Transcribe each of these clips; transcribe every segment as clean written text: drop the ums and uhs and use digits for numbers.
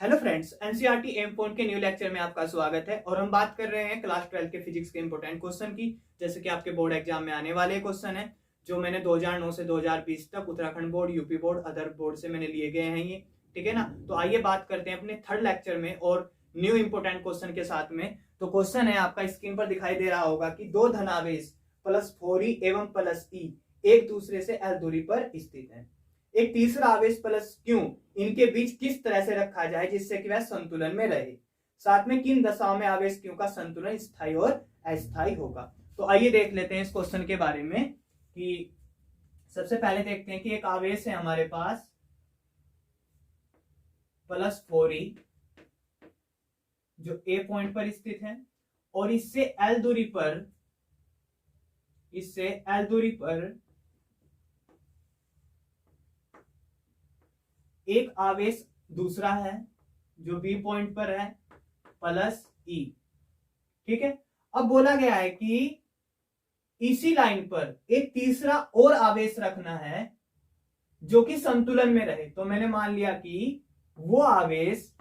Hello friends, NCERT M point के new lecture में आपका स्वागत है। और हम बात कर रहे हैं क्लास 12 के फिजिक्स के इंपॉर्टेंट क्वेश्चन की, जैसे कि आपके बोर्ड एग्जाम में आने वाले क्वेश्चन है जो मैंने 2009 से 2020 तक Uttarakhand board, UP board, other board से मैंने लिए गए हैं ये, ठीक है ना। तो आइए बात करते हैं अपने थर्ड लेक्चर में और न्यू इंपॉर्टेंट क्वेश्चन के साथ में। तो क्वेश्चन है आपका स्क्रीन पर दिखाई दे रहा होगा कि दो धनावेश प्लस 4e एवं प्लस e एक दूसरे से l दूरी पर स्थित है। एक तीसरा आवेश प्लस क्यू इनके बीच किस तरह से रखा जाए जिससे कि वह संतुलन में रहे। साथ में किन दशाओं में आवेश क्यू का संतुलन स्थायी और अस्थायी होगा। तो आइए देख लेते हैं इस क्वेश्चन के बारे में कि सबसे पहले देखते हैं कि एक आवेश है हमारे पास प्लस 4e जो ए पॉइंट पर स्थित है और इससे एल दूरी पर एक आवेश दूसरा है जो बी पॉइंट पर है प्लस ई, ठीक है। अब बोला गया है कि इसी लाइन पर एक तीसरा और आवेश रखना है जो कि संतुलन में रहे। तो मैंने मान लिया कि वो आवेश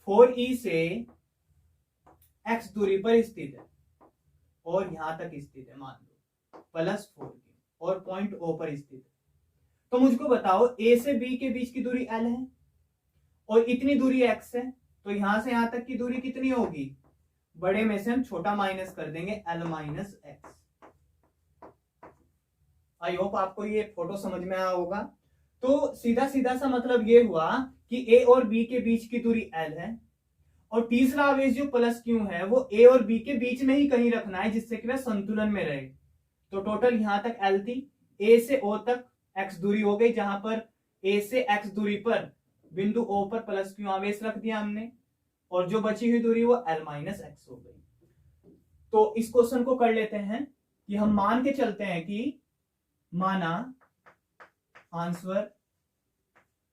4e से x दूरी पर स्थित है और यहां तक स्थित है, मान लो प्लस 4 की, और पॉइंट O पर स्थित है। तो मुझको बताओ A से B के बीच की दूरी L है और इतनी दूरी x है, तो यहां से यहां तक की दूरी कितनी होगी? बड़े में से हम छोटा माइनस कर देंगे, L minus x. I hope आपको ये फोटो समझ में आया होगा। तो सीधा सीधा सा मतलब ये हुआ कि A और B के बीच की दूरी L है और तीसरा आवेश जो प्लस क्यू है वो A और B के बीच में ही कहीं रखना है जिससे कि वह संतुलन में रहे। तो टोटल यहां तक L थी, A से O तक x दूरी हो गई, जहां पर A से x दूरी पर बिंदु O पर प्लस क्यू आवेश रख दिया हमने, और जो बची हुई दूरी वो L माइनस एक्स हो गई। तो इस क्वेश्चन को कर लेते हैं कि हम मान के चलते हैं कि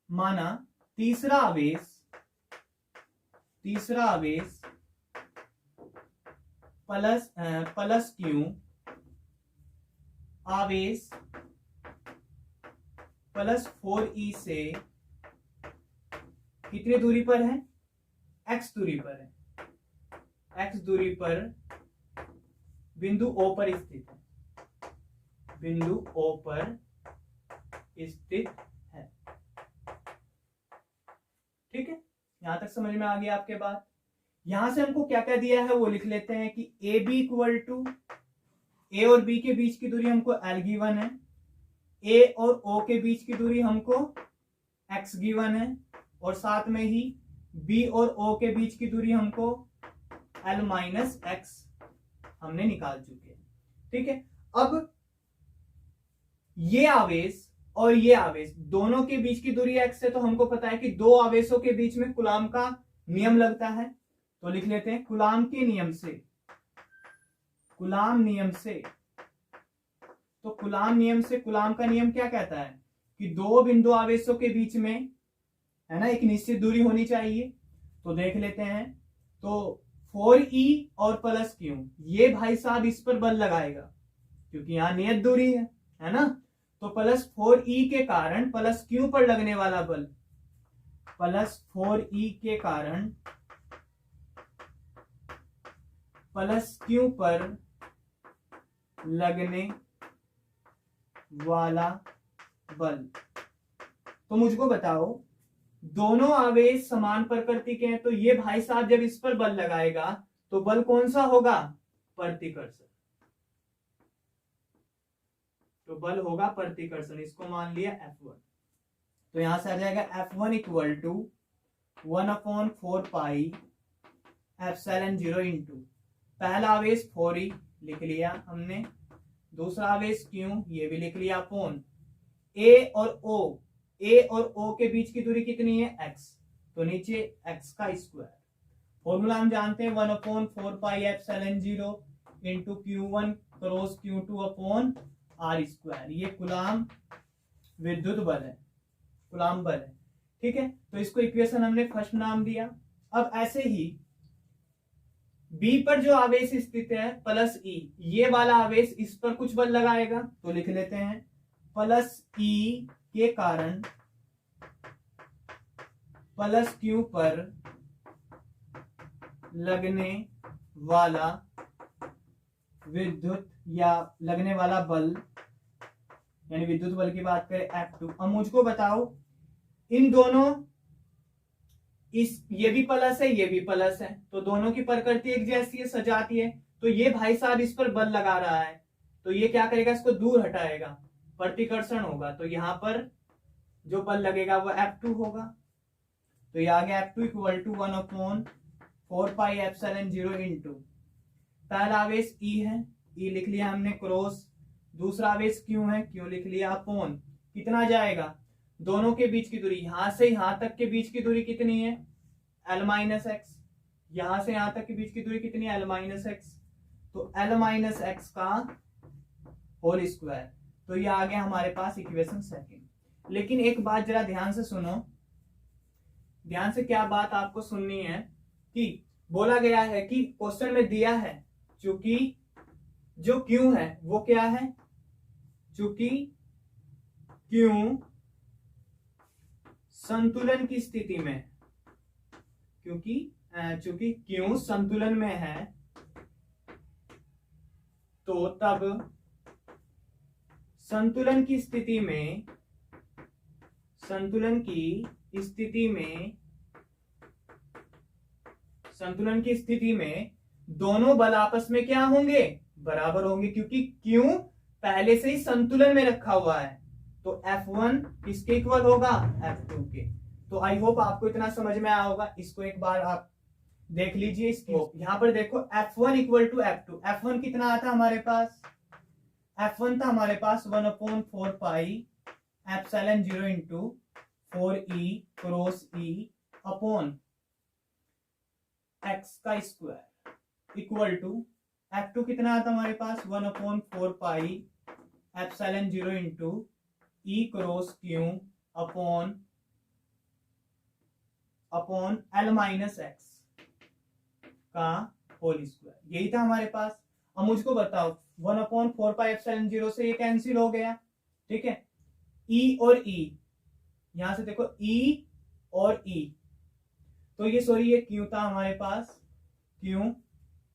माना तीसरा आवेश प्लस क्यू आवेश प्लस 4e से कितनी दूरी पर है? x दूरी पर है। x दूरी पर बिंदु O पर स्थित है, बिंदु O पर स्थित है, ठीक है। यहां तक समझ में आ गया आपके बात। यहां से हमको क्या क्या दिया है वो लिख लेते हैं कि ए बी इक्वल टू ए और बी के बीच की दूरी हमको L गिवन है, ए और O के बीच की दूरी हमको x गिवन है, और साथ में ही B और O के बीच की दूरी हमको L माइनस एक्स हमने निकाल चुके हैं, ठीक है। अब ये आवेश और ये आवेश दोनों के बीच की दूरी x है, तो हमको पता है कि दो आवेशों के बीच में कूलाम का नियम लगता है। तो लिख लेते हैं कूलाम के नियम से, कूलाम नियम से। तो कूलाम का नियम क्या कहता है कि दो बिंदु आवेशों के बीच में है ना एक निश्चित दूरी होनी चाहिए। तो देख लेते हैं, तो 4e और प्लस क्यू, ये भाई साहब इस पर बल लगाएगा क्योंकि यहां नियत दूरी है ना। तो प्लस 4e के कारण प्लस क्यू पर लगने वाला बल, प्लस 4e के कारण प्लस क्यू पर लगने वाला बल। तो मुझको बताओ दोनों आवेश समान प्रकृति के हैं, तो ये भाई साहब जब इस पर बल लगाएगा तो बल कौन सा होगा? प्रतिकर्षण। तो बल होगा प्रतिकर्षण, इसको मान लिया F1। तो यहां से आ जाएगा F1 equal to 1/4 pi epsilon 0 into पहला आवेश 4e लिख लिया हमने, दूसरा आवेश क्यू ये भी लिख लिया, अपॉन A और O के बीच की दूरी कितनी है? x, तो नीचे x का स्क्वायर। फॉर्मूला हम जानते हैं 1/4 pi epsilon 0 into Q1 cross Q2 upon R square. ये कूलाम विद्युत बल है, कूलाम बल है, ठीक है। तो इसको इक्वेशन हमने फर्स्ट नाम दिया। अब ऐसे ही B पर जो आवेश स्थित है प्लस E, ये वाला आवेश इस पर कुछ बल लगाएगा, तो लिख लेते हैं प्लस E के कारण प्लस क्यू पर लगने वाला विद्युत या लगने वाला बल, यानी विद्युत बल की बात करें F2। अब मुझको बताओ इन दोनों, इस ये भी प्लस है ये भी प्लस है, तो दोनों की प्रकृति एक जैसी है, सजाती है। तो ये भाई साहब इस पर बल लगा रहा है, तो ये क्या करेगा, इसको दूर हटाएगा, प्रतिकर्षण होगा। तो यहां पर जो बल लगेगा वो F2 होगा। तो ये आ गया F2 equal to 1/4 pi epsilon 0 into, पहला आवेश E है, E लिख लिया हमने क्रॉस, दूसरा आवेश Q है, Q लिख लिया अपॉन, कितना जाएगा, दोनों के बीच की दूरी, यहां से यहां तक के बीच की दूरी कितनी है, L माइनस एक्स, यहां से यहां तक के बीच की दूरी कितनी है, L माइनस एक्स, तो L माइनस एक्स का होल स्क्वायर। तो ये आ गया हमारे पास इक्वेशन सेकंड। लेकिन एक बात जरा ध्यान से सुनो, ध्यान से क्या बात आपको सुननी है कि बोला गया है कि क्वेश्चन में दिया है चूंकि जो Q है वो क्या है, चूंकि Q संतुलन की स्थिति में, चूंकि Q संतुलन में है, तो तब संतुलन की स्थिति में दोनों बल आपस में क्या होंगे, बराबर होंगे, क्योंकि Q पहले से ही संतुलन में रखा हुआ है। तो F1 किसके इक्वल होगा, F2 के। तो आई होप आपको इतना समझ में आया होगा। इसको एक बार आप देख लीजिए। यहां पर देखो F1 equal to F2, F1 कितना आता हमारे पास, F1 था हमारे पास 1/4 pi epsilon 0 into 4E cross E upon x का स्क्वायर इक्वल टू F2 कितना आता हमारे पास 1/4 pi epsilon 0 into E cross Q upon L minus x का होल स्क्वायर, यही था हमारे पास। अब मुझको बताओ 1/4 पाई एप्सिलॉन 0 से ये कैंसिल हो गया, ठीक है, E और E, यहां से देखो E और E, तो ये सॉरी ये Q था हमारे पास, Q,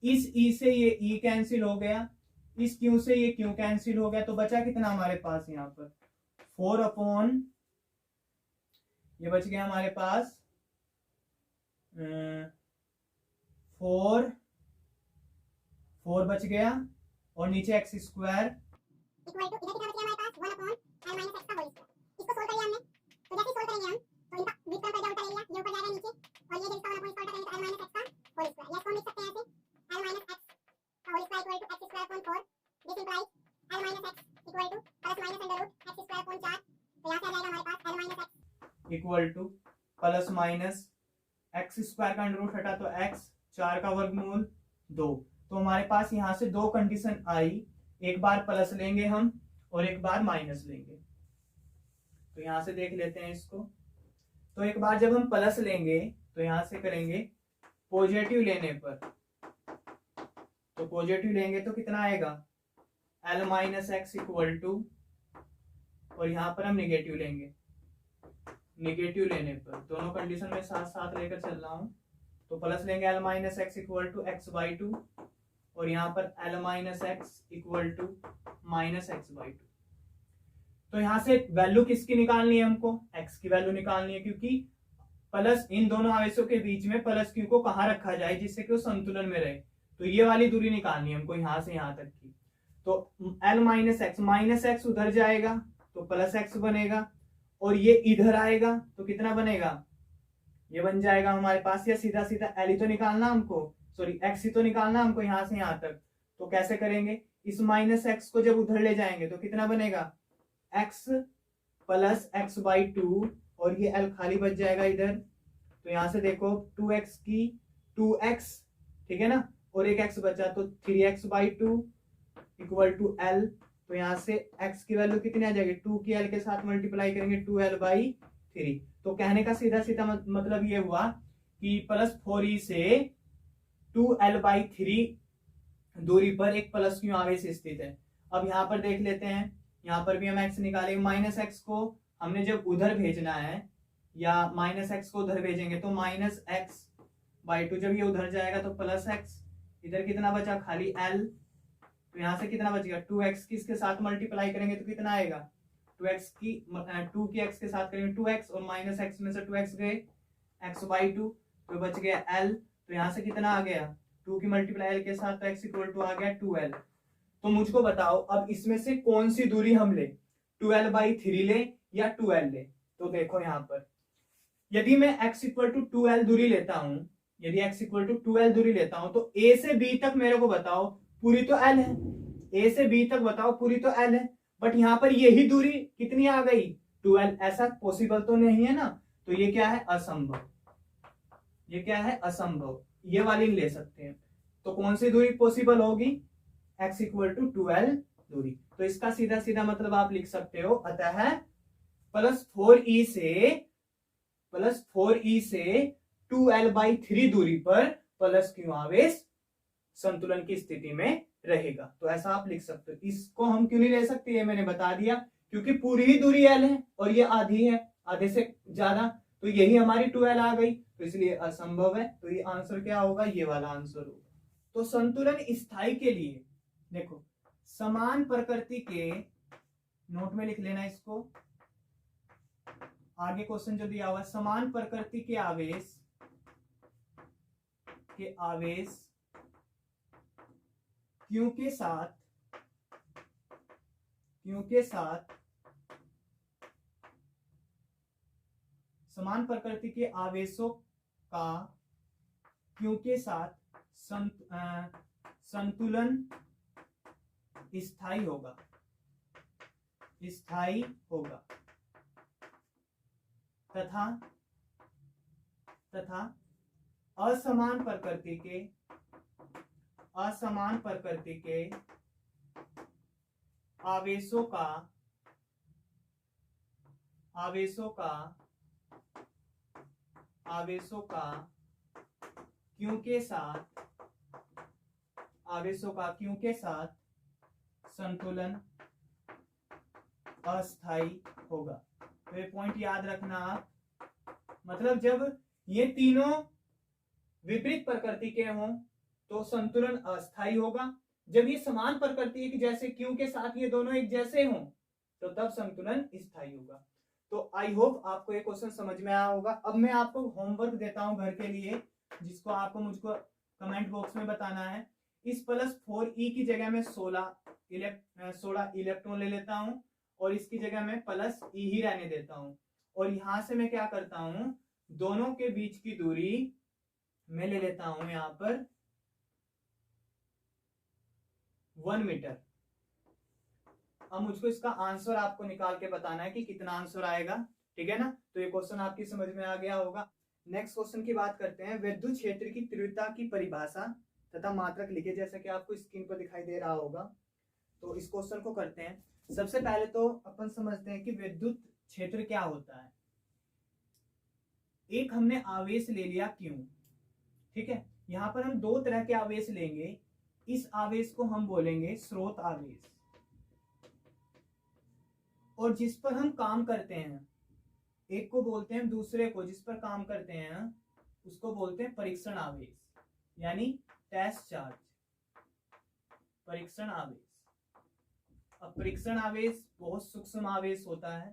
इस E से ये E कैंसिल हो गया, इस Q से ये Q कैंसिल हो गया, तो बचा कितना हमारे पास यहाँ पर 4 अपॉन, ये बच गया हमारे पास 4 बच गया, और नीचे एक्स स्क्वायर इक्वल टू इधर कितना बच गया हमारे पास 1/L माइनस एक्स का होल स्क्वायर। इसको सोल्व करेंगे हमने, तो जैसे सोल्व करेंगे हम तो इनका व्युत्क्रम पहले उल्टा ले लिया, ये ऊपर जाएगा नीचे, और ये जिसका 1/4 करेंगे तो L माइनस एक्स का होल स्क्वायर, या इसको हम लिख सकते हैं ऐसे L माइनस एक्स का whole square equal to x square upon 4, this implies L minus x equal to plus minus under root x square upon 4। तो यहां से आ जाएगा हमारे पास L minus x equal to plus minus x square का under root हटा तो x, 4 का वर्गमूल 2। तो हमारे पास यहां से दो कंडीशन आई, एक बार प्लस लेंगे हम और एक बार माइनस लेंगे। तो यहां से देख लेते हैं इसको। तो एक बार जब हम प्लस लेंगे तो यहां से करेंगे पॉजिटिव लेने पर, तो पॉजिटिव लेंगे तो कितना आएगा L minus x equal to, और यहां पर हम निगेटिव लेंगे, निगेटिव लेने पर दोनों कंडीशन में साथ साथ लेकर चल रहा हूं। तो प्लस लेंगे L minus x equal to x/2, और यहाँ पर L minus x equal to minus x/2। तो यहां से वैल्यू किसकी निकालनी है, हमको x की वैल्यू निकालनी है, क्योंकि प्लस इन दोनों आवेशों के बीच में प्लस q को कहाँ रखा जाए जिससे कि वो संतुलन में रहे। तो ये वाली दूरी निकालनी है हमको यहां से यहां तक की। तो L माइनस एक्स उधर जाएगा तो प्लस एक्स बनेगा, और ये इधर आएगा तो कितना बनेगा, ये बन जाएगा हमारे पास, या सीधा सीधा L ही तो निकालना हमको, सॉरी x ही तो निकालना हमको यहां से यहां तक। तो कैसे करेंगे, इस माइनस एक्स को जब उधर ले जाएंगे तो कितना बनेगा x प्लस x/2, और ये L खाली बच जाएगा इधर। तो यहां से देखो 2x की 2x, ठीक है ना, और एक x बचा तो 3x/2 इक्वल टू L। तो यहां से x की वैल्यू कितनी आ जाएगी, 2 की L के साथ मल्टीप्लाई करेंगे 2L/3। तो कहने का सीधा सीधा मतलब ये हुआ कि प्लस 4e से 2L/3 दूरी पर एक प्लस क्यू आवेश स्थित है। अब यहाँ पर देख लेते हैं, यहाँ पर भी हम x निकालेंगे, माइनस एक्स को हमने जब उधर भेजना है या माइनस एक्स को उधर भेजेंगे तो माइनस एक्स बाई टू, जब ये उधर जाएगा तो प्लस एक्स, इधर कितना बचा खाली एल, तो यहाँ से कितना बचेगा 2x की इसके साथ मल्टीप्लाई करेंगे तो कितना आएगा 2x की 2 की x के साथ करेंगे 2x और माइनस x में से 2x गए x बाई 2, तो बच गया l, तो यहाँ से कितना आ गया 2 की मल्टीप्लाई l के साथ, तो x इक्वल टू आ गया 2l। तो मुझको बताओ अब इसमें से कौन सी दूरी हम ले, 2l बाई 3 ले या 2l ले। तो देखो यहाँ पर यदि मैं x इक्वल टू 2l दूरी लेता हूं, यदि x इक्वल टू 2l दूरी लेता हूं तो a से b तक मेरे को बताओ पूरी तो l है, a से b तक बताओ पूरी तो l है, बट यहाँ पर यही दूरी कितनी आ गई 2l, ऐसा पॉसिबल तो नहीं है ना, तो ये क्या है असंभव, ये क्या है असंभव, ये वाली ले सकते हैं। तो कौन सी दूरी पॉसिबल होगी x इक्वल टू 2l दूरी, तो इसका सीधा सीधा मतलब आप लिख सकते हो अतः प्लस 4e से 2l बाई 3 दूरी पर प्लस q आवेश संतुलन की स्थिति में रहेगा। तो ऐसा आप लिख सकते हो। इसको हम क्यों नहीं ले सकते, ये मैंने बता दिया, क्योंकि पूरी ही दूरी l है और ये आधी है, आधे से ज्यादा, तो यही हमारी 2l आ गई, तो इसलिए असंभव है। तो ये आंसर क्या होगा, ये वाला आंसर होगा। तो संतुलन स्थायी के लिए देखो समान प्रकृति के, नोट में लिख लेना इसको, आगे क्वेश्चन जो दिया हुआ है, समान प्रकृति के आवेश क्यू के साथ समान प्रकृति के आवेशों का क्यू के साथ संतुलन स्थायी होगा तथा असमान प्रकृति के आवेशों का क्यू के साथ संतुलन अस्थायी होगा। तो ये पॉइंट याद रखना आप, मतलब जब ये तीनों विपरीत प्रकृति के हों तो संतुलन अस्थायी होगा, जब ये समान प्रकृति के जैसे क्यू के साथ ये दोनों एक जैसे हों तो तब संतुलन स्थायी होगा। तो आई होप आपको ये क्वेश्चन समझ में आया होगा। अब मैं आपको होमवर्क देता हूं घर के लिए, जिसको आपको मुझको कमेंट बॉक्स में बताना है। इस प्लस 4e की जगह में 16 इलेक्ट्रॉन ले लेता हूं और इसकी जगह में प्लस e ही रहने देता हूं, और यहां से मैं क्या करता हूं, दोनों के बीच की दूरी मैं ले लेता हूं यहां पर 1 मीटर। अब मुझको इसका आंसर आपको निकाल के बताना है कि कितना आंसर आएगा, ठीक है ना। तो ये क्वेश्चन आपकी समझ में आ गया होगा। नेक्स्ट क्वेश्चन की बात करते हैं। विद्युत क्षेत्र की तीव्रता की परिभाषा तथा मात्रक लिखे, जैसा कि आपको स्क्रीन पर दिखाई दे रहा होगा। तो इस क्वेश्चन को करते हैं। सबसे पहले तो अपन समझते हैं कि विद्युत क्षेत्र क्या होता है। एक हमने आवेश ले लिया क्यों, ठीक है। यहां पर हम दो तरह के आवेश लेंगे। इस आवेश को हम बोलेंगे स्रोत आवेश, और जिस पर हम काम करते हैं एक को बोलते हैं, दूसरे को जिस पर काम करते हैं उसको बोलते हैं परीक्षण आवेश, यानी टेस्ट चार्ज, परीक्षण आवेश। अब परीक्षण आवेश बहुत सूक्ष्म आवेश होता है,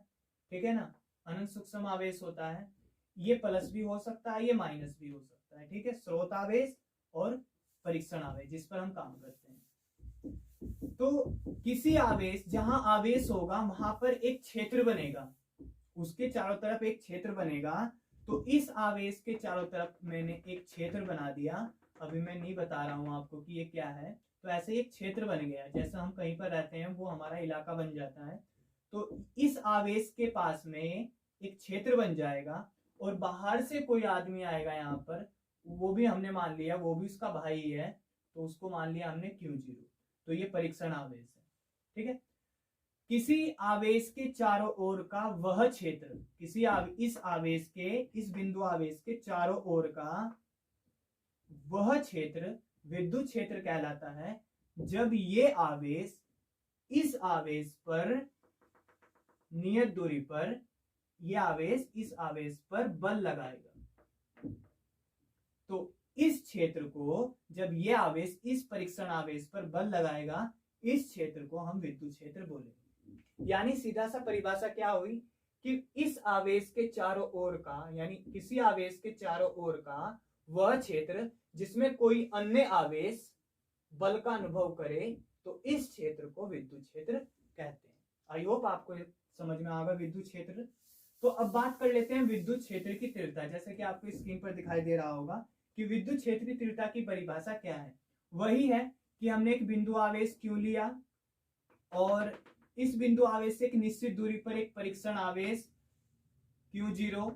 ठीक है ना, अनंत सूक्ष्म आवेश होता है। ये प्लस भी हो सकता है, ये माइनस भी हो सकता है, ठीक है। स्रोत आवेश और परीक्षण आवेश जिस पर हम काम करते हैं। तो किसी आवेश, जहां आवेश होगा वहां पर एक क्षेत्र बनेगा, उसके चारों तरफ एक क्षेत्र बनेगा। तो इस आवेश के चारों तरफ मैंने एक क्षेत्र बना दिया। अभी मैं नहीं बता रहा हूं आपको कि ये क्या है। तो ऐसे एक क्षेत्र बन गया, जैसे हम कहीं पर रहते हैं वो हमारा इलाका बन जाता है। तो इस आवेश के पास में एक क्षेत्र बन जाएगा, और बाहर से कोई आदमी आएगा यहाँ पर, वो भी हमने मान लिया वो भी उसका भाई है, तो उसको मान लिया हमने Q0। तो ये परीक्षण आवेश है, ठीक है। किसी आवेश के चारों ओर का वह क्षेत्र, इस आवेश के, इस बिंदु आवेश के चारों ओर का वह क्षेत्र विद्युत क्षेत्र कहलाता है, जब ये आवेश इस आवेश पर नियत दूरी पर, ये आवेश इस आवेश पर बल लगाएगा। तो इस क्षेत्र को, जब ये आवेश इस परीक्षण आवेश पर बल लगाएगा, इस क्षेत्र को हम विद्युत क्षेत्र बोलेंगे। यानी सीधा सा परिभाषा क्या हुई कि इस आवेश के चारों ओर का, यानी किसी आवेश के चारों ओर का वह क्षेत्र जिसमें कोई अन्य आवेश बल का अनुभव करे, तो इस क्षेत्र को विद्युत क्षेत्र कहते हैं। आई होप आपको समझ में आएगा विद्युत क्षेत्र। तो अब बात कर लेते हैं विद्युत क्षेत्र की तीव्रता। जैसे कि आपको स्क्रीन पर दिखाई दे रहा होगा कि विद्युत क्षेत्र की तीव्रता की परिभाषा क्या है। वही है कि हमने एक बिंदु आवेश Q लिया और इस बिंदु आवेश से एक निश्चित दूरी पर एक परीक्षण आवेश Q0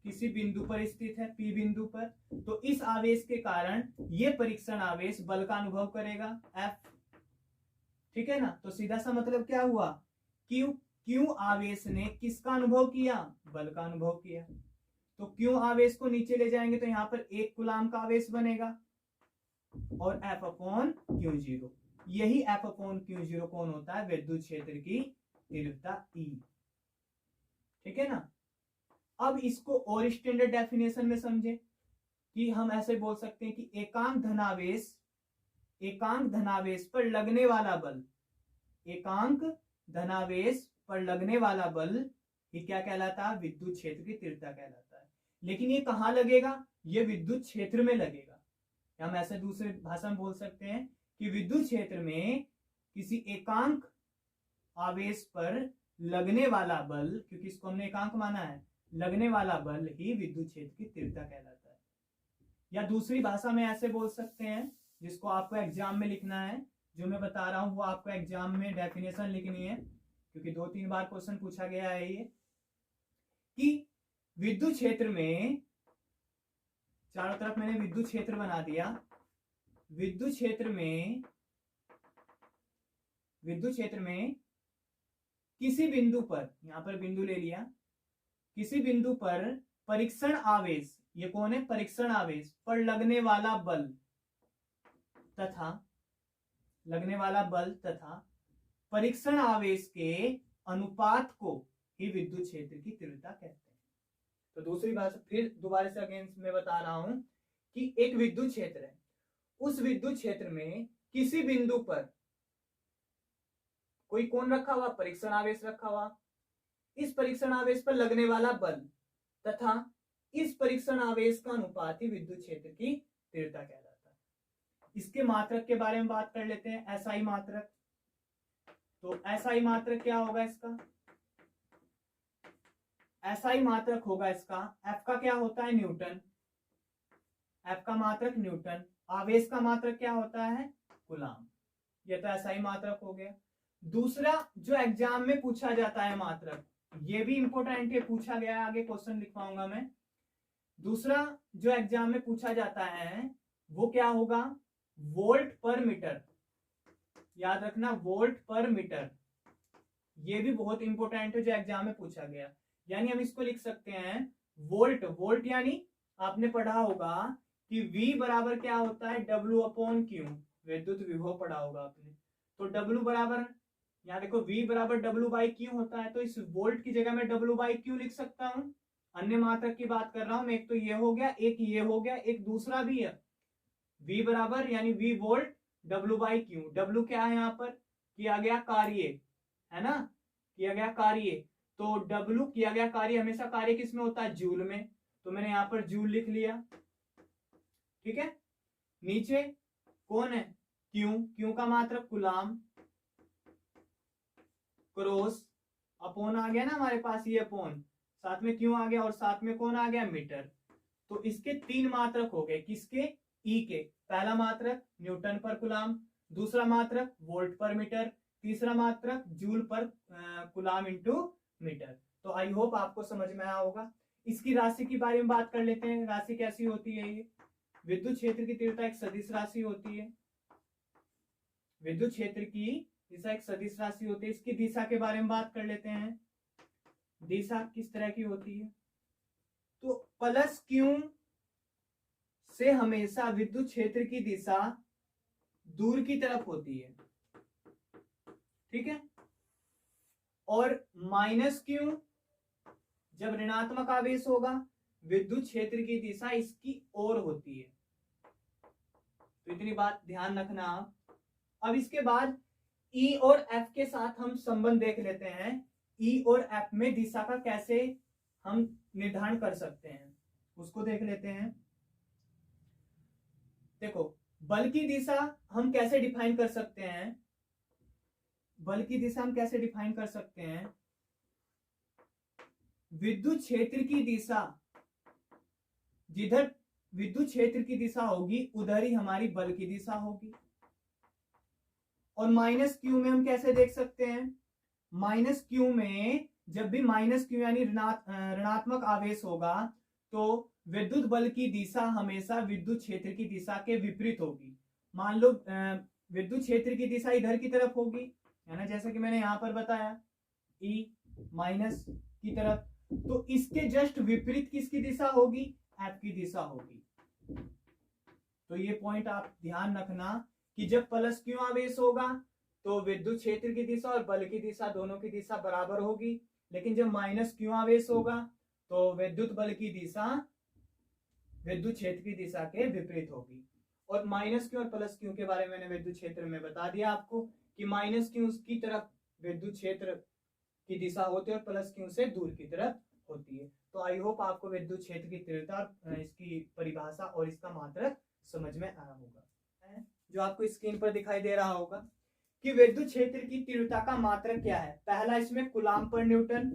किसी बिंदु पर स्थित है, P बिंदु पर। तो इस आवेश के कारण ये परीक्षण आवेश बल का अनुभव करेगा F। ठीक है ना। तो सीधा सा मतलब क्या हुआ, Q आवेश ने किसका अनुभव किया, बल का अनुभव किया। तो Q आवेश को नीचे ले जाएंगे तो यहाँ पर 1 कूलाम का आवेश बनेगा और F/Q0, यही F/Q0 कौन होता है, विद्युत क्षेत्र की तीव्रता E। ठीक है ना। अब इसको और स्टैंडर्ड डेफिनेशन में समझे कि हम ऐसे बोल सकते हैं कि एकांक धनावेश पर लगने वाला बल, एकांक धनावेश पर लगने वाला बल ये क्या कहलाता है, विद्युत क्षेत्र की तीव्रता कहलाता है। लेकिन ये कहां लगेगा, ये विद्युत क्षेत्र में लगेगा। हम ऐसे दूसरे भाषा में बोल सकते हैं कि विद्युत क्षेत्र में किसी एकांक आवेश पर लगने वाला बल, क्योंकि इसको हमने एकांक माना है, लगने वाला बल ही विद्युत क्षेत्र की तीव्रता कहलाता है। या दूसरी भाषा में ऐसे बोल सकते हैं, जिसको आपको एग्जाम में लिखना है, जो मैं बता रहा हूं वो आपको एग्जाम में डेफिनेशन लिखनी है, क्योंकि 2-3 बार क्वेश्चन पूछा गया है ये, कि विद्युत क्षेत्र में, चारों तरफ मैंने विद्युत क्षेत्र बना दिया, विद्युत क्षेत्र में किसी बिंदु पर, यहां पर बिंदु ले लिया, किसी बिंदु पर परीक्षण आवेश, ये कौन है, परीक्षण आवेश पर लगने वाला बल तथा परीक्षण आवेश के अनुपात को ही विद्युत क्षेत्र की तीव्रता कहते हैं। तो दूसरी बात फिर दोबारा से अगेन मैं बता रहा हूं कि एक विद्युत क्षेत्र है, उस विद्युत क्षेत्र में किसी बिंदु पर कोई कौन रखा हुआ, परीक्षण आवेश रखा हुआ, इस परीक्षण आवेश पर लगने वाला बल तथा इस परीक्षण आवेश का अनुपात ही विद्युत क्षेत्र की तीव्रता कहलाता है। इसके मात्रक के बारे में बात कर लेते हैं, एसआई मात्रक। तो एसआई मात्रक क्या होगा इसका, एसआई मात्रक होगा इसका, एफ का क्या होता है, न्यूटन, एफ का मात्रक न्यूटन, आवेश का मात्रक क्या होता है, कूलाम। ये तो एसआई मात्रक हो गया। दूसरा जो एग्जाम में पूछा जाता है मात्रक, ये भी इंपॉर्टेंट है, पूछा गया है, आगे क्वेश्चन लिखवाऊंगा मैं। दूसरा जो एग्जाम में पूछा जाता है वो क्या होगा, वोल्ट पर मीटर। याद रखना, वोल्ट पर मीटर, ये भी बहुत इंपॉर्टेंट है जो एग्जाम में पूछा गया। यानी हम इसको लिख सकते हैं वोल्ट यानी आपने पढ़ा होगा कि V बराबर क्या होता है, W/Q, विद्युत विभव पढ़ा होगा आपने। तो W बराबर, यहाँ देखो V बराबर W/Q होता है, तो इस वोल्ट की जगह मैं W/Q लिख सकता हूं। अन्य मात्रक की बात कर रहा हूं मैं, एक तो ये हो गया, एक ये हो गया, एक दूसरा भी है, V बराबर यानी V वोल्ट W/Q। W क्या है, यहाँ पर किया गया कार्य है ना, किया गया कार्य। तो W किया गया कार्य, हमेशा कार्य किसमें होता है, जूल में, तो मैंने यहाँ पर जूल लिख लिया। ठीक है, नीचे कौन है, Q का मात्रक कूलाम, क्रॉस अपॉन आ गया ना हमारे पास, ये अपॉन, साथ में Q आ गया और साथ में कौन आ गया, मीटर। तो इसके 3 मात्रक हो गए, किसके, E के। पहला मात्रक न्यूटन पर कूलाम, दूसरा मात्रक वोल्ट पर मीटर, तीसरा मात्रक जूल पर कूलाम इंटू मीटर। तो आई होप आपको समझ में आया होगा। इसकी राशि के बारे में बात कर लेते हैं। राशि कैसी होती है, ये विद्युत क्षेत्र की तीव्रता एक सदिश राशि होती है, विद्युत क्षेत्र की दिशा एक सदिश राशि होती है। इसकी दिशा के बारे में बात कर लेते हैं, दिशा किस तरह की होती है। तो प्लस Q से हमेशा विद्युत क्षेत्र की दिशा दूर की तरफ होती है, ठीक है, और माइनस Q जब ऋणात्मक आवेश होगा, विद्युत क्षेत्र की दिशा इसकी ओर होती है। तो इतनी बात ध्यान रखना आप। अब इसके बाद ई और एफ के साथ हम संबंध देख लेते हैं। ई और एफ में दिशा का कैसे हम निर्धारण कर सकते हैं उसको देख लेते हैं। देखो, बल की दिशा हम कैसे डिफाइन कर सकते हैं, बल की दिशा हम कैसे डिफाइन कर सकते हैं। विद्युत क्षेत्र की दिशा, जिधर विद्युत क्षेत्र की दिशा होगी उधर ही हमारी बल की दिशा होगी। और माइनस क्यू में हम कैसे देख सकते हैं, माइनस क्यू में जब भी माइनस क्यू यानी ऋणात्मक आवेश होगा तो विद्युत बल की दिशा हमेशा विद्युत क्षेत्र की दिशा के विपरीत होगी। मान लो विद्युत क्षेत्र की दिशा इधर की तरफ होगी, है ना, जैसा कि मैंने यहां पर बताया E माइनस की तरफ, तो इसके जस्ट विपरीत किसकी दिशा होगी, F की दिशा होगी। तो ये पॉइंट आप ध्यान रखना कि जब प्लस क्यू आवेश होगा तो विद्युत क्षेत्र की दिशा और बल की दिशा दोनों की दिशा बराबर होगी, लेकिन जब माइनस क्यू आवेश होगा तो विद्युत बल की दिशा विद्युत क्षेत्र की दिशा के विपरीत होगी। और माइनस क्यू और प्लस क्यू के बारे में मैंने विद्युत क्षेत्र में बता दिया आपको कि माइनस क्यू की तरफ विद्युत क्षेत्र की दिशा होती है और प्लस क्यू से दूर की तरफ होती है। तो आई होप आपको विद्युत क्षेत्र की तीव्रता, इसकी परिभाषा और इसका मात्रक समझ में आया होगा। जो आपको स्क्रीन पर दिखाई दे रहा होगा कि विद्युत क्षेत्र की तीव्रता का मात्रक क्या है। पहला इसमें कूलाम पर न्यूटन,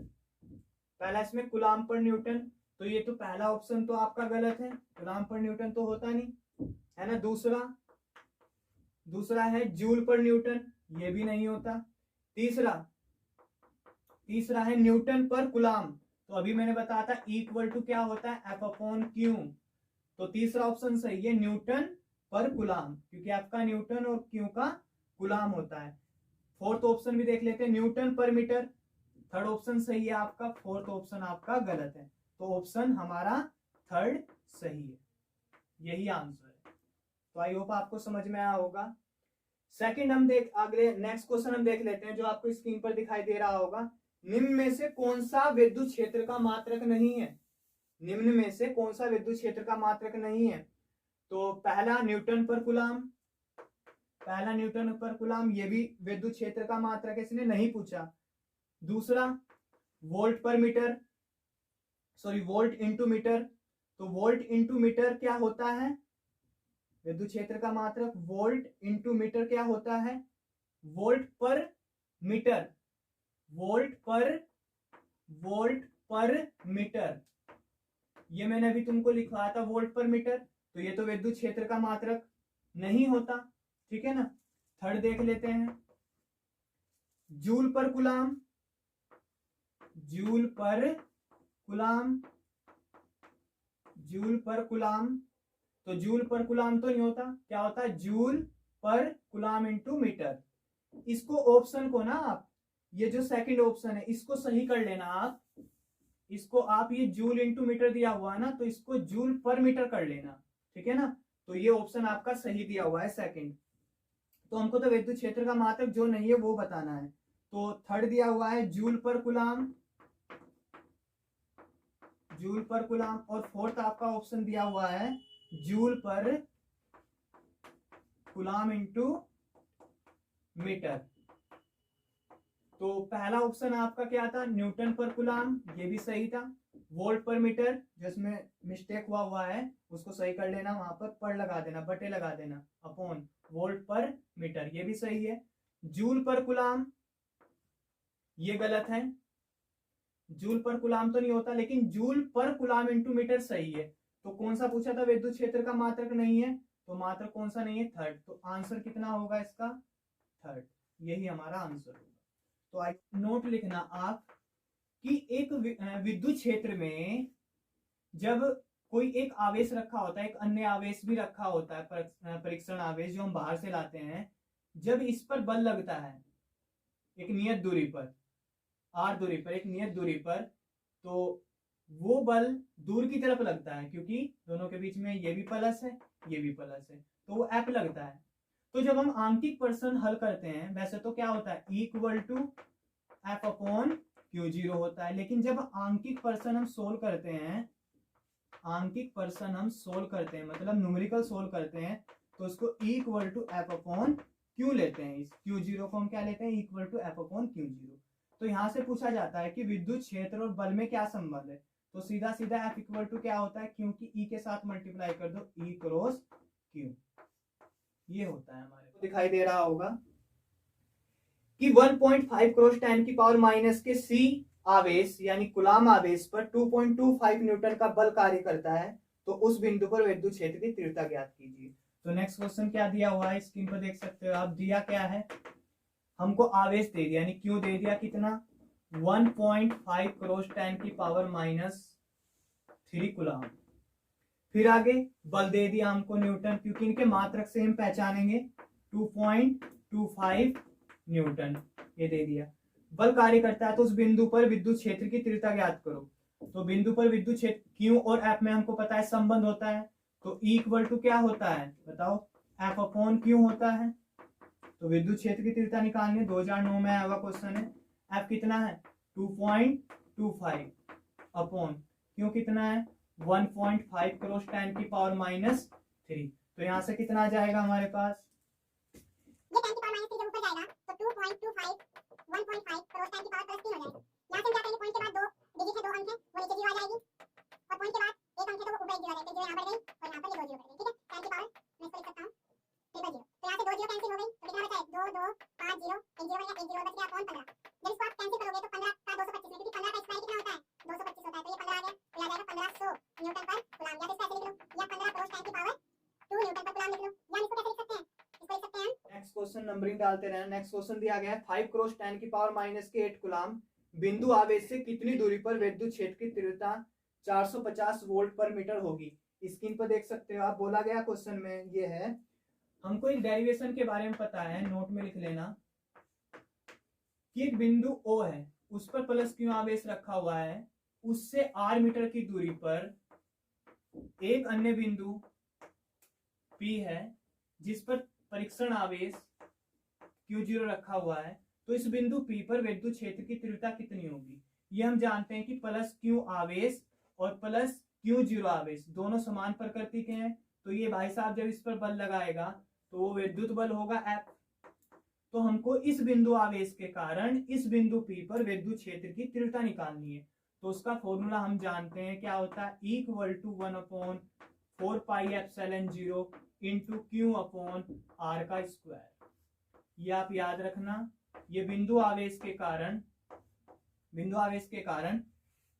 पहला इसमें कूलाम पर न्यूटन, तो ये तो पहला ऑप्शन तो आपका गलत है, कूलाम पर न्यूटन तो होता नहीं, है ना। दूसरा है जूल पर न्यूटन, ये भी नहीं होता। तीसरा है न्यूटन पर कूलाम, तो अभी मैंने बताया था इक्वल टू क्या होता है, एफ अपॉन क्यू, तो तीसरा ऑप्शन सही है न्यूटन पर कूलाम, क्योंकि आपका न्यूटन और क्यू का कूलाम होता है। फोर्थ ऑप्शन भी देख लेते हैं, न्यूटन पर मीटर, थर्ड ऑप्शन सही है आपका, फोर्थ ऑप्शन आपका गलत है, तो ऑप्शन हमारा थर्ड सही है, यही आंसर है। तो आई होप आपको समझ में आया होगा। सेकंड हम अगले नेक्स्ट क्वेश्चन हम देख लेते हैं जो आपको स्क्रीन पर दिखाई दे रहा होगा। निम्न में से कौन सा विद्युत क्षेत्र का मात्रक नहीं है, निम्न में से कौन सा विद्युत क्षेत्र का मात्रक नहीं है। तो पहला न्यूटन पर कूलाम, ये भी विद्युत क्षेत्र का मात्रक है, इसने नहीं पूछा। दूसरा वोल्ट पर मीटर, वोल्ट इंटू मीटर, तो वोल्ट इंटू मीटर क्या होता है, विद्युत क्षेत्र का मात्रक वोल्ट इंटू मीटर क्या होता है, वोल्ट पर मीटर, वोल्ट पर मीटर, ये मैंने अभी तुमको लिखवाया था वोल्ट पर मीटर, तो ये तो विद्युत क्षेत्र का मात्रक नहीं होता, ठीक है ना। थर्ड देख लेते हैं, जूल पर कूलाम, तो जूल पर कूलाम तो नहीं होता, क्या होता है जूल पर कूलाम इंटू मीटर। इसको ऑप्शन को ना आप, ये जो सेकंड ऑप्शन है इसको सही कर लेना आप, इसको आप ये जूल इंटू मीटर दिया हुआ है ना, तो इसको जूल पर मीटर कर लेना, ठीक है ना। तो ये ऑप्शन आपका सही दिया हुआ है सेकंड। तो हमको तो विद्युत क्षेत्र का मात्रक जो नहीं है वो बताना है, तो थर्ड दिया हुआ है जूल पर कूलाम, और फोर्थ आपका ऑप्शन दिया हुआ है जूल पर कूलाम इंटू मीटर। तो पहला ऑप्शन आपका क्या था, न्यूटन पर कूलाम, ये भी सही था। वोल्ट पर मीटर, जिसमें मिस्टेक हुआ है उसको सही कर लेना, वहां पर लगा देना, बटे लगा देना, अपॉन वोल्ट पर मीटर, ये भी सही है। जूल पर कूलाम ये गलत है, जूल पर कूलाम तो नहीं होता, लेकिन जूल पर कूलाम इंटू मीटर सही है। तो कौन सा पूछा था, विद्युत क्षेत्र का मात्रक नहीं है, तो मात्रक कौन सा नहीं है, थर्ड। तो आंसर कितना होगा इसका, थर्ड, यही हमारा आंसर होगा। तो आई नोट लिखना आप कि एक विद्युत क्षेत्र में जब कोई एक आवेश रखा होता है, एक अन्य आवेश भी रखा होता है, परीक्षण आवेश जो हम बाहर से लाते हैं, जब इस पर बल लगता है एक नियत दूरी पर, r दूरी पर, एक नियत दूरी पर, तो वो बल दूर की तरफ लगता है, क्योंकि दोनों के बीच में ये भी प्लस है ये भी प्लस है, तो वो F लगता है। तो जब हम आंकिक प्रश्न हल करते हैं, वैसे तो क्या होता है equal to F upon Q0 होता है, लेकिन जब आंकिक प्रश्न हम सोल्व करते हैं, मतलब न्यूमेरिकल सोल्व करते हैं, तो उसको E equal to F upon Q लेते हैं। इस Q0 को हम क्या लेते हैं, equal to F upon Q0। तो यहाँ से पूछा जाता है कि विद्युत क्षेत्र और बल में क्या संबंध है, तो सीधा सीधा एफ इक्वल टू क्या होता है, क्योंकि ई के साथ मल्टीप्लाई कर दो, ई क्रॉस क्यू। ये होता है, हमारे को दिखाई दे रहा होगा कि 1.5 क्रॉस 10 की पावर माइनस के सी आवेश यानी कुलाम आवेश पर 2.25 न्यूटन का बल कार्य करता है, तो उस बिंदु पर विद्युत क्षेत्र की तीव्रता ज्ञात कीजिए। तो नेक्स्ट क्वेश्चन क्या दिया हुआ है, स्क्रीन पर देख सकते हो आप। दिया क्या है, हमको आवेश दे दिया यानी क्यों दे दिया, कितना 1.5 क्रॉस 10 की पावर माइनस 3 कुलाम। फिर आगे बल दे दिया हमको न्यूटन, क्योंकि इनके मात्रक से हम पहचानेंगे 2.25 न्यूटन, ये दे दिया। बल कार्य करता है तो उस बिंदु पर विद्युत क्षेत्र की तीव्रता ज्ञात करो। तो बिंदु पर विद्युत क्षेत्र क्यू और एफ में हमको पता है संबंध होता है, तो ई इक्वल टू क्या होता है बताओ, एफ अपॉन क्यू होता है। तो विद्युत क्षेत्र की तीव्रता निकालनी है, 2009 में आया हुआ क्वेश्चन है। एफ कितना है 2.25 अपॉन क्यू कितना है 1.5 क्रॉस 10 की पावर माइनस 3। तो यहाँ से कितना आ जाएगा हमारे पास, ये 10 की पावर माइनस 3 जब ऊपर जाएगा तो 2.25 1.5 क्रॉस 10 की पावर प्लस 3 हो जाएगा। यहाँ से हम क्या करेंगे, पॉइंट के बाद 2 डिजिट है, 2 अंक है, वो नीचे जीरो आ जाएगी, और पॉइंट के बाद एक अंक है तो वो ऊपर एक जीरो आ जाएगा। जीरो यहाँ पर गई और यहाँ पर ये 2 जीरो पड़ गई, ठीक है। 10 की पावर मैं इसको लिख सकता हूँ 0 0। तो यहाँ से 2 जीरो कैंसिल हो गई, तो कितना बचा है 2 2 5 0 1 जीरो बचा, 1 जीरो बच गया अपॉन 15। जब इसको आप कैंसिल करोगे तो 15 का 225 में, क्योंकि 15 का स्क्वायर कितना होता है 225 होता है, तो ये 15 आ गया, तो आ जाएगा 1500 न्यूटन पर कूलम। या तो इसको ऐसे लिख लो, या 15 क्रॉस 10 की पावर 2 न्यूटन पर कूलम लिख लो, या इसको कैसे लिख सकते हैं, इसको लिख सकते हैं नेक्स्ट क्वेश्चन नंबरिंग डालते रहना। नेक्स्ट क्वेश्चन दिया गया है 5 क्रॉस 10 की पावर माइनस के 8 कुलाम बिंदु आवेश से कितनी दूरी पर विद्युत क्षेत्र की तीव्रता 450 वोल्ट पर मीटर होगी। स्क्रीन पर देख सकते हो आप। बोला गया क्वेश्चन में ये है, हमको एक डेरिवेशन के बारे में पता है, नोट में लिख लेना कि एक बिंदु O है, उस पर प्लस क्यू आवेश रखा हुआ है, उससे r मीटर की दूरी पर एक अन्य बिंदु P है जिस पर परीक्षण आवेश Q0 रखा हुआ है, तो इस बिंदु P पर विद्युत क्षेत्र की तीव्रता कितनी होगी। ये हम जानते हैं कि प्लस Q आवेश और प्लस Q0 आवेश दोनों समान प्रकृति के हैं, तो ये भाई साहब जब इस पर बल लगाएगा तो वो विद्युत बल होगा F। तो हमको इस बिंदु आवेश के कारण इस बिंदु P पर विद्युत क्षेत्र की तीव्रता निकालनी है। तो उसका फॉर्मूला हम जानते हैं क्या होता है, E equal to 1/4 pi epsilon 0 into Q upon R का स्क्वायर। ये आप याद रखना, ये बिंदु आवेश के कारण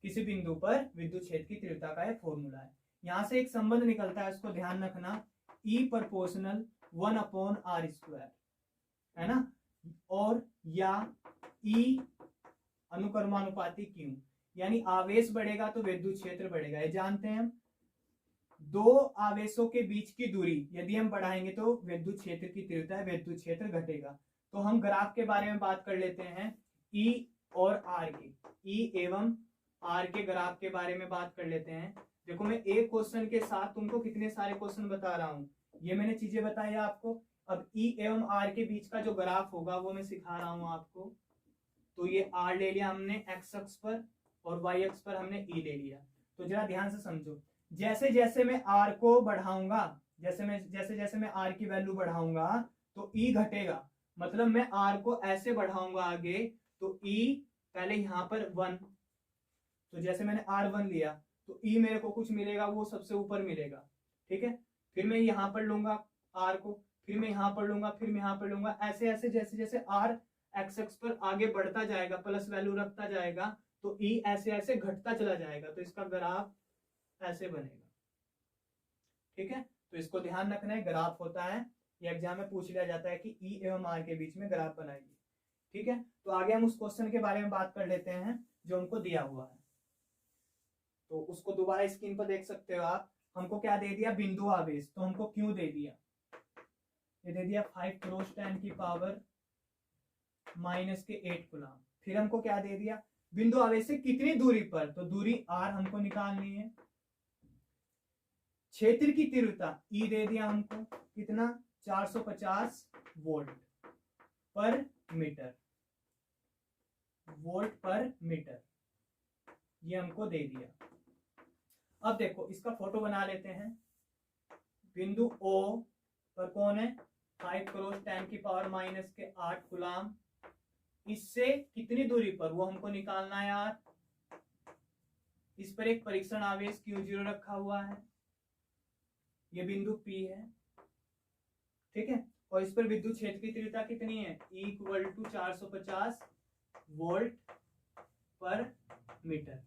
किसी बिंदु पर विद्युत क्षेत्र की तीव्रता का एक फॉर्मूला है। यहाँ से एक संबंध निकलता है, उसको ध्यान रखना, E प्रोपोर्शनल 1/r स्क्वायर है ना, और या E अनुक्रमानुपाती Q, यानी आवेश बढ़ेगा तो विद्युत क्षेत्र बढ़ेगा। ये जानते हैं हम। दो आवेशों के बीच की दूरी यदि हम बढ़ाएंगे तो विद्युत क्षेत्र की तीव्रता है, विद्युत क्षेत्र घटेगा। तो हम ग्राफ के बारे में बात कर लेते हैं, E और R के, E एवं R के ग्राफ के बारे में बात कर लेते हैं। देखो मैं एक क्वेश्चन के साथ तुमको कितने सारे क्वेश्चन बता रहा हूँ, ये मैंने चीजें बताई आपको। अब E एवं R के बीच का जो ग्राफ होगा वो मैं सिखा रहा हूँ आपको। तो ये R ले लिया हमने x अक्ष पर और y अक्ष पर हमने E ले लिया। तो जरा ध्यान से समझो, जैसे जैसे मैं R को बढ़ाऊंगा, जैसे जैसे मैं R की वैल्यू बढ़ाऊंगा तो E घटेगा। मतलब मैं R को ऐसे बढ़ाऊंगा आगे तो E पहले यहाँ पर 1, तो जैसे मैंने R1 लिया तो E मेरे को कुछ मिलेगा, वो सबसे ऊपर मिलेगा, ठीक है। फिर मैं यहाँ पर लूंगा R को, फिर मैं यहाँ पर लूंगा, फिर मैं यहाँ पर लूंगा, ऐसे ऐसे जैसे जैसे R एक्स एक्स पर आगे बढ़ता जाएगा, प्लस वैल्यू रखता जाएगा, तो E ऐसे ऐसे घटता चला जाएगा। तो इसका ग्राफ ऐसे बनेगा, ठीक है। तो इसको ध्यान रखना है, ग्राफ होता है, ये एग्जाम में पूछ लिया जाता है कि E एवं R के बीच में ग्राफ बनाइए, ठीक है। तो आगे हम उस क्वेश्चन के बारे में बात कर लेते हैं जो हमको दिया हुआ है। तो उसको दोबारा स्क्रीन पर देख सकते हो आप। हमको क्या दे दिया, बिंदु आवेश, तो हमको क्यों दे दिया, ये दे दिया 5 क्रॉस 10 की पावर माइनस के 8 कुलाम। फिर हमको क्या दे दिया, बिंदु आवेश से कितनी दूरी पर, तो दूरी r हमको निकालनी है। क्षेत्र की तीव्रता E दे दिया हमको, कितना 450 वोल्ट पर मीटर, वोल्ट पर मीटर, ये हमको दे दिया। अब देखो इसका फोटो बना लेते हैं। बिंदु O पर कौन है 5 क्रॉस 10 की पावर माइनस के 8 कूलाम। इससे कितनी दूरी पर वो हमको निकालना है यार। इस पर एक परीक्षण आवेश Q0 रखा हुआ है, ये बिंदु P है, ठीक है। और इस पर विद्युत क्षेत्र की तीव्रता कितनी है E = 450 वोल्ट पर मीटर,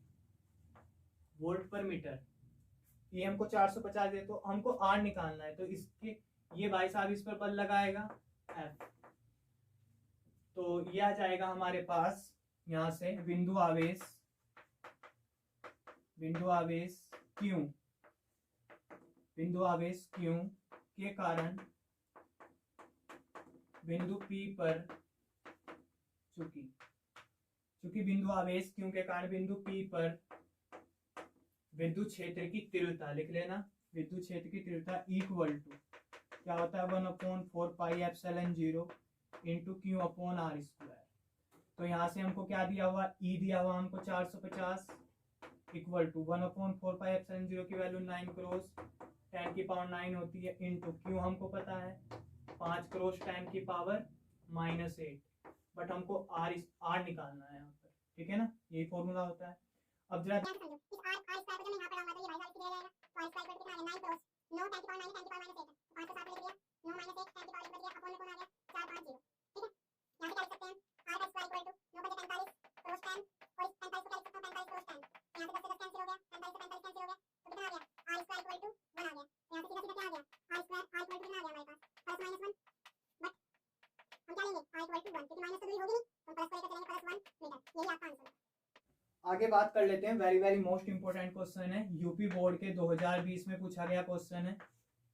वोल्ट पर मीटर। ये हमको 450 दे, तो हमको R निकालना है। तो इसके ये भाई साहब इस पर बल लगाएगा F, तो ये आ जाएगा हमारे पास यहां से बिंदु आवेश Q, बिंदु आवेश Q के कारण बिंदु P पर, चूंकि बिंदु आवेश Q के कारण बिंदु P पर विद्युत क्षेत्र की तीव्रता लिख लेना। विद्युत क्षेत्र की तीव्रता इक्वल टू क्या होता है 1/4 पाई एप्सिलॉन 0 इंटू Q/r²। तो यहाँ से हमको क्या दिया हुआ E दिया हुआ हमको 450 इक्वल टू 1/4 पाई एप्सिलॉन 0 की वैल्यू 9 क्रॉस 10 की पावर 9 होती है इंटू Q हमको पता है 5 क्रॉस 10 की पावर -8, बट हमको R निकालना है यहाँ पर, ठीक है ना, यही फॉर्मूला होता है। अब जरा इस r स्क्वायर को जब मैं यहाँ पर डालूंगा तो ये भाई साहब कितना आ जाएगा, तो r स्क्वायर कितना आ गया 9 क्रॉस 9 10 की पावर 9 10 की पावर -8 5 को 7 लिख दिया 9 -8 10 की पावर लिख दिया अपॉन में कौन आ गया 450, ठीक है। यहाँ से क्या लिख सकते हैं r का स्क्वायर इक्वल टू 9 बटे 45 क्रॉस 10 और 45 को क्या लिख सकते हैं 45 क्रॉस 10, यहाँ से 10 से 10 कैंसिल हो गया 45 से 45 कैंसिल हो गया, तो कितना आ गया r स्क्वायर इक्वल टू 1 आ गया। यहाँ से सीधा सीधा क्या आ गया r square r equal to कितना आ गया हमारे पास +-1, बट हम क्या लेंगे r इक्वल टू 1 क्योंकि माइनस तो दूरी होगी नहीं, तो हम प्लस को लेकर चलेंगे +1 मीटर, यही आपका आंसर है। आगे बात कर लेते हैं, very very most important question है, यूपी बोर्ड के 2020 में पूछा गया क्वेश्चन है,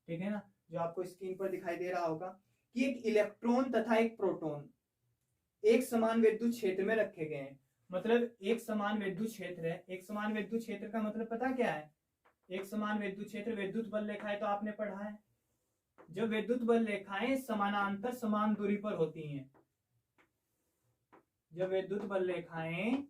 ठीक है ना, जो आपको स्क्रीन पर दिखाई दे रहा होगा कि एक इलेक्ट्रॉन तथा एक प्रोटॉन एक समान विद्युत क्षेत्र में रखे गए हैं। मतलब एक समान विद्युत क्षेत्र है, एक समान विद्युत क्षेत्र का मतलब पता क्या है, एक समान विद्युत क्षेत्र, विद्युत बल रेखाएं तो आपने पढ़ा है, जब विद्युत बल रेखाएं समानांतर समान दूरी पर होती हैं, जब विद्युत बल रेखाएं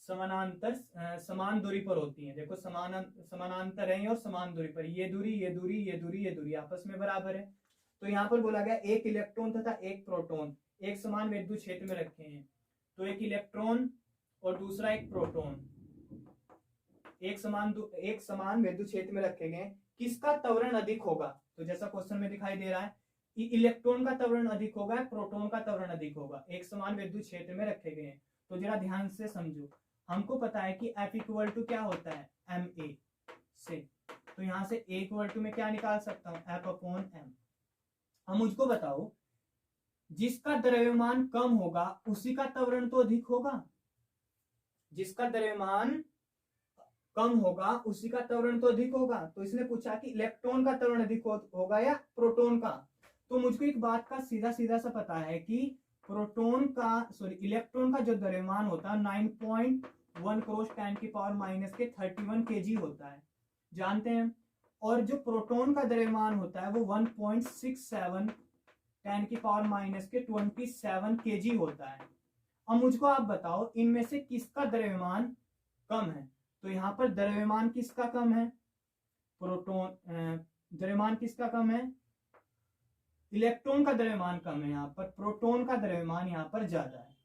समानांतर समान दूरी पर होती हैं, देखो समानांतर है और समान दूरी पर, ये दूरी ये दूरी ये दूरी ये दूरी आपस में बराबर है। तो यहाँ पर बोला गया एक इलेक्ट्रॉन तथा एक प्रोटॉन एक समान विद्युत क्षेत्र में रखे हैं, तो एक इलेक्ट्रॉन और दूसरा एक प्रोटॉन एक समान विद्युत क्षेत्र में रखे गए, किसका त्वरण अधिक होगा। तो जैसा क्वेश्चन में दिखाई दे रहा है इलेक्ट्रॉन का त्वरण अधिक होगा, प्रोटॉन का त्वरण अधिक होगा, एक समान विद्युत क्षेत्र में रखे गए हैं। तो जरा ध्यान से समझो, हमको पता है कि F इक्वल टू क्या होता है ma से, तो यहां से A इक्वल टू में क्या निकाल सकता हूं F/m। अब मुझको बताओ जिसका द्रव्यमान कम होगा उसी का त्वरण तो अधिक होगा, जिसका द्रव्यमान कम होगा उसी का त्वरण तो अधिक होगा। तो इसने पूछा कि इलेक्ट्रॉन का त्वरण अधिक होगा या प्रोटॉन का। तो मुझको एक बात का सीधा सीधा सा पता है कि इलेक्ट्रॉन का जो द्रव्यमान होता है 9.1 क्रॉस 10 की पावर -31 kg होता है, जानते हैं, और जो प्रोटॉन का द्रव्यमान होता है वो 1.67 10 की पावर -27 kg होता है। अब मुझको आप बताओ इनमें से किसका द्रव्यमान कम है। तो यहाँ पर द्रव्यमान किसका कम है, द्रव्यमान किसका कम है, इलेक्ट्रॉन का द्रव्यमान कम है यहाँ पर, प्रोटॉन का द्रव्यमान यहाँ पर ज्यादा है,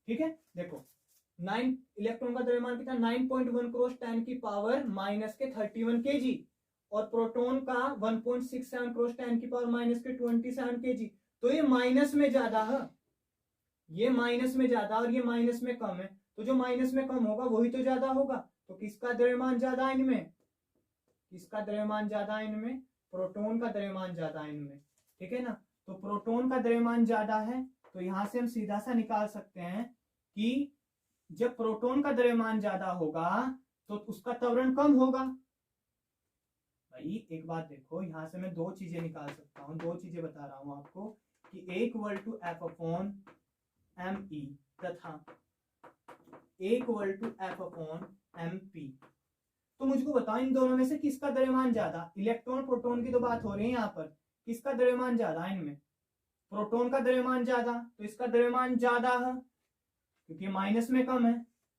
ठीक है। देखो इलेक्ट्रॉन का द्रव्यमान कितना 9.1 क्रॉस 10 की पावर -31 kg और प्रोटॉन का 1.67 क्रॉस 10 की पावर -27 kg। तो ये माइनस में ज्यादा है, ये माइनस में ज्यादा और ये माइनस में कम है, तो जो माइनस में कम होगा वही तो ज्यादा होगा। तो किसका द्रव्यमान ज्यादा है इनमें, किसका द्रव्यमान ज्यादा है इनमें, प्रोटॉन का द्रव्यमान ज्यादा है इनमें, ठीक है ना। तो प्रोटॉन का द्रव्यमान ज्यादा है, तो यहां से हम सीधा सा निकाल सकते हैं कि जब प्रोटॉन का द्रव्यमान ज्यादा होगा तो उसका त्वरण कम होगा। भाई एक बात देखो, यहां से मैं दो चीजें निकाल सकता हूं, दो चीजें बता रहा हूं आपको कि A इक्वल टू F/me तथा A इक्वल टू F/mp। तो मुझको बताओ इन दोनों में से किसका द्रव्यमान ज्यादा, इलेक्ट्रॉन प्रोटॉन की तो बात हो रही है यहाँ पर, किसका द्रव्यमान ज्यादा है इनमें, प्रोटॉन का द्रव्यमान ज्यादा, तो इसका द्रव्यमान ज्यादा है क्योंकि माइनस में कम है,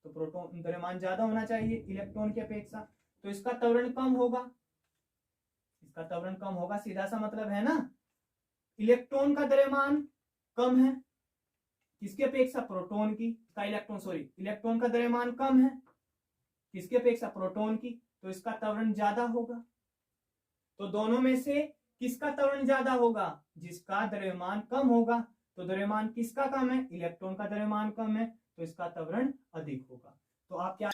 तो प्रोटॉन द्रव्यमान ज्यादा होना चाहिए इलेक्ट्रॉन की अपेक्षा, तो इसका त्वरण कम होगा, इसका त्वरण कम होगा, सीधा सा मतलब है ना। इलेक्ट्रॉन का द्रव्यमान कम है किसकी अपेक्षा, प्रोटॉन की, इलेक्ट्रॉन का द्रव्यमान कम है किसकी अपेक्षा, प्रोटॉन की, तो इसका त्वरण ज्यादा होगा। तो दोनों में से किसका त्वरण ज्यादा होगा, जिसका द्रव्यमान कम होगा। तो द्रव्यमान किसका कम है, इलेक्ट्रॉन का द्रव्यमान कम है, तो इसका त्वरण अधिक होगा। तो आप क्या,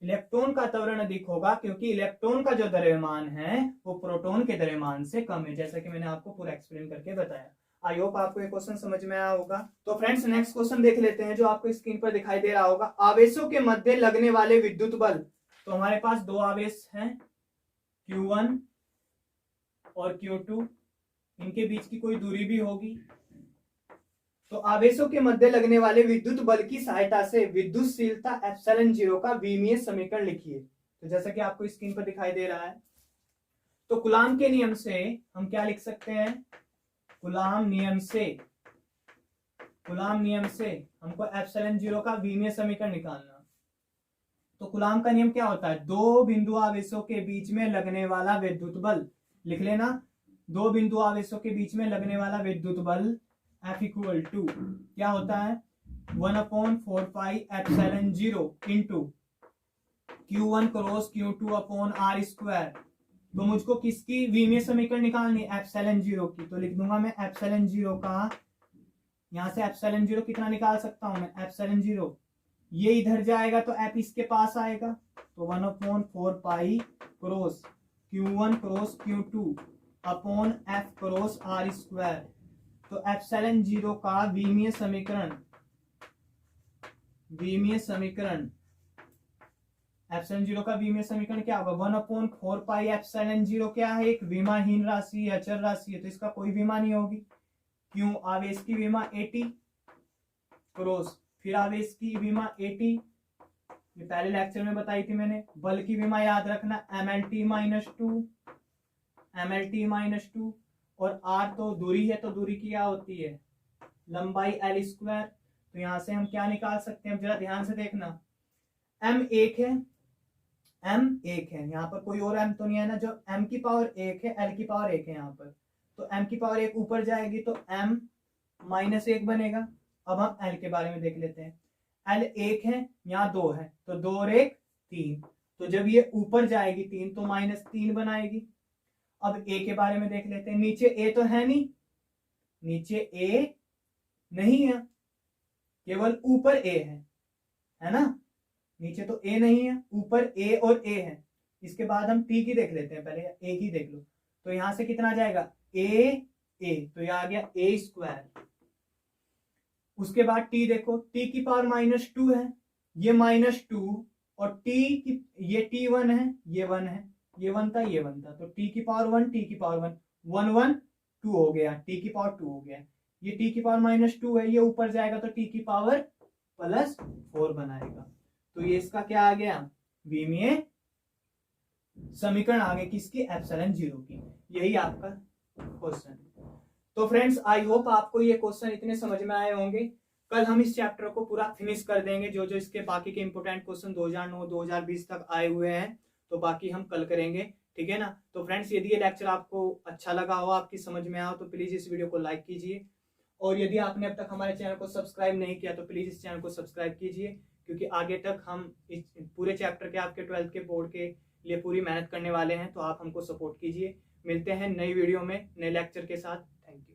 इलेक्ट्रॉन का त्वरण अधिक होगा क्योंकि इलेक्ट्रॉन का जो द्रव्यमान है वो प्रोटॉन के द्रव्यमान से कम है, जैसा कि मैंने आपको पूरा एक्सप्लेन करके बताया। आई होप आपको ये क्वेश्चन समझ में आया होगा। तो फ्रेंड्स नेक्स्ट क्वेश्चन देख लेते हैं जो आपको स्क्रीन पर दिखाई दे रहा होगा। आवेशों के मध्य लगने वाले विद्युत बल। तो हमारे पास दो आवेश हैं Q1 और Q2, इनके बीच की कोई दूरी भी होगी। तो आवेशों के मध्य लगने वाले विद्युत बल की सहायता से विद्युतशीलता ε0 का विमीय समीकरण लिखिए। तो जैसा कि आपको स्क्रीन पर दिखाई दे रहा है, तो कूलाम के नियम से हम क्या लिख सकते हैं, कूलाम नियम से हमको ε0 का विमीय समीकरण निकालना। तो कूलाम का नियम क्या होता है, दो बिंदु आवेशों के बीच में लगने वाला विद्युत बल, लिख लेना, दो बिंदु आवेशों के बीच में लगने वाला विद्युत बल F इक्वल टू क्या होता है 1/4 pi ε0 into Q1 cross Q2 upon R square. तो मुझको किसकी विमीय समीकरण निकालनी है, ε0 की। तो लिख दूंगा मैं ε0 का, यहां से ε0 कितना निकाल सकता हूं मैं, ε0 ये इधर जाएगा तो F इसके पास आएगा, तो 1/4 pi cross Q1 cross Q2 upon F cross R square. तो ε0 का विमीय समीकरण ε0 का विमीय समीकरण क्या होगा, 1/4 पाई ε0 क्या है, एक विमाहीन राशि, अचर राशि है, तो इसका कोई विमा नहीं होगी। क्यों, आवेश की विमा 80 क्रॉस फिर आवेश की विमा 80, ये पहले लेक्चर में बताई थी मैंने। बल की विमा याद रखना mlt-2 और r तो दूरी है, तो दूरी की क्या होती है, लंबाई l स्क्वायर। तो यहां से हम क्या निकाल सकते हैं, जरा ध्यान से देखना, m एक है, यहाँ पर कोई और m तो नहीं है ना, जो m की पावर 1 है, l की पावर 1 है यहाँ पर। तो m की पावर 1 ऊपर जाएगी तो m -1 बनेगा। अब हम l के बारे में देख लेते हैं, l 1 है, यहाँ 2 है, तो 2 और 1 3, तो जब ये ऊपर जाएगी 3 तो -3 बनाएगी। अब a के बारे में देख लेते हैं, नीचे a तो है नहीं, नीचे a नहीं है, केवल ऊपर a है ना, नीचे तो a नहीं है, ऊपर a और a है। इसके बाद हम t की देख लेते हैं, पहले a की देख लो। तो यहां से कितना जाएगा a, तो यह आ गया a स्क्वायर। उसके बाद t देखो, t की पावर -2 है, ये -2 और t की, ये t1 है, ये 1 है, ये 1 था, ये 1 था, तो t की पावर 1, t की पावर 1, 1 1 2 हो गया, t की पावर 2 हो गया। ये t की पावर -2 है, ये ऊपर जाएगा तो t की पावर +4 बनाएगा। तो ये इसका क्या आ गया, विमीय समीकरण आ गया किसकी, ε0 की। यही आपका क्वेश्चन। तो फ्रेंड्स आई होप आपको ये क्वेश्चन इतने समझ में आए होंगे। कल हम इस चैप्टर को पूरा फिनिश कर देंगे, जो जो इसके बाकी के इंपोर्टेंट क्वेश्चन 2009-2020 तक आए हुए हैं, तो बाकी हम कल करेंगे, ठीक है ना। तो फ्रेंड्स यदि ये लेक्चर आपको अच्छा लगा हो, आपकी समझ में आओ, तो प्लीज इस वीडियो को लाइक कीजिए, और यदि आपने अब तक हमारे चैनल को सब्सक्राइब नहीं किया तो प्लीज इस चैनल को सब्सक्राइब कीजिए, क्योंकि आगे तक हम इस पूरे चैप्टर के आपके 12th के बोर्ड के लिए पूरी मेहनत करने वाले हैं। तो आप हमको सपोर्ट कीजिए। मिलते हैं नई वीडियो में नए लेक्चर के साथ। Thank you.